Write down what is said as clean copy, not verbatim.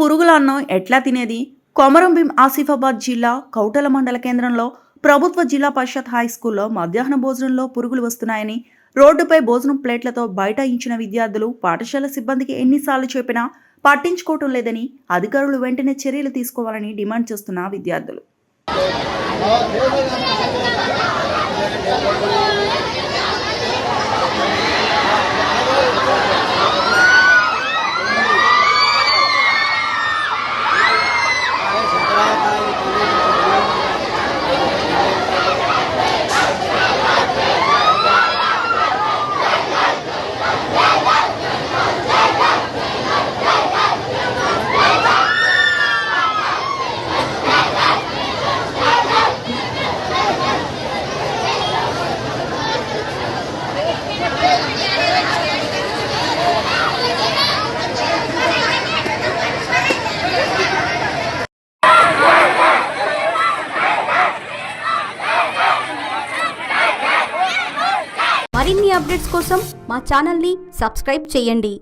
పురుగుల అన్నం ఎట్లా తినేది? కొమరంభీం ఆసిఫాబాద్ జిల్లా కౌటల మండల కేంద్రంలో ప్రభుత్వ జిల్లా పరిషత్ హై స్కూల్లో మధ్యాహ్న భోజనంలో పురుగులు వస్తున్నాయని రోడ్డుపై భోజనం ప్లేట్లతో బైఠాయించిన విద్యార్థులు పాఠశాల సిబ్బందికి ఎన్నిసార్లు చెప్పినా పట్టించుకోవటం లేదని అధికారులు వెంటనే చర్యలు తీసుకోవాలని డిమాండ్ చేస్తున్న విద్యార్థులు. మరిన్ని అప్డేట్స్ కోసం మా ఛానల్ని సబ్స్క్రైబ్ చేయండి.